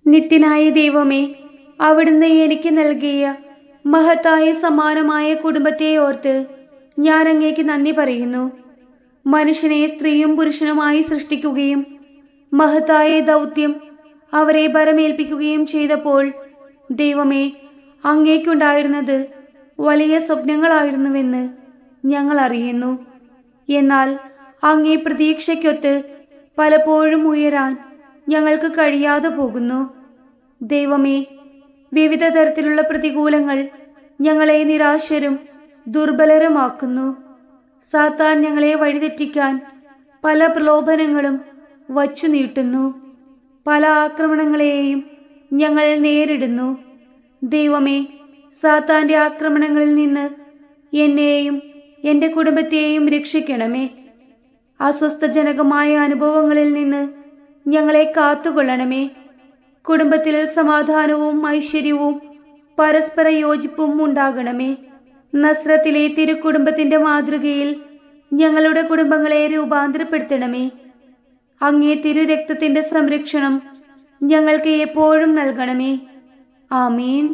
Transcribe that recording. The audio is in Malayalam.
നിത്യനായ ദൈവമേ, അവിടുന്ന് എനിക്ക് നൽകിയ മഹത്തായ സമാനമായ കുടുംബത്തെ ഓർത്ത് ഞാൻ അങ്ങേക്ക് നന്ദി പറയുന്നു. മനുഷ്യനെ സ്ത്രീയും പുരുഷനുമായി സൃഷ്ടിക്കുകയും മഹത്തായ ദൗത്യം അവരെ ഭരമേൽപ്പിക്കുകയും ചെയ്തപ്പോൾ ദൈവമേ, അങ്ങേക്കുണ്ടായിരുന്നത് വലിയ സ്വപ്നങ്ങളായിരുന്നുവെന്ന് ഞങ്ങൾ അറിയുന്നു. എന്നാൽ അങ്ങേ പ്രതീക്ഷയ്ക്കൊത്ത് പലപ്പോഴും ഉയരാൻ ഞങ്ങൾക്ക് കഴിയാതെ പോകുന്നു. ദൈവമേ, വിവിധ തരത്തിലുള്ള പ്രതികൂലങ്ങൾ ഞങ്ങളെ നിരാശരും ദുർബലരുമാക്കുന്നു. സാത്താൻ ഞങ്ങളെ വഴിതെറ്റിക്കാൻ പല പ്രലോഭനങ്ങളും വച്ചു നീട്ടുന്നു. പല ആക്രമണങ്ങളെയും ഞങ്ങൾ നേരിടുന്നു. ദൈവമേ, സാത്താന്റെ ആക്രമണങ്ങളിൽ നിന്ന് എന്നെയും എൻ്റെ കുടുംബത്തെയും രക്ഷിക്കണമേ. അസ്വസ്ഥജനകമായ അനുഭവങ്ങളിൽ നിന്ന് ഞങ്ങളെ കാത്തുകൊള്ളണമേ. കുടുംബത്തിൽ സമാധാനവും ഐശ്വര്യവും പരസ്പര യോജിപ്പും ഉണ്ടാകണമേ. നസ്രത്തിലെ തിരുക്കുടുംബത്തിന്റെ മാതൃകയിൽ ഞങ്ങളുടെ കുടുംബങ്ങളെ രൂപാന്തരപ്പെടുത്തണമേ. അങ്ങേ തിരുരക്തത്തിന്റെ സംരക്ഷണം ഞങ്ങൾക്ക് എപ്പോഴും നൽകണമേ. ആമേൻ.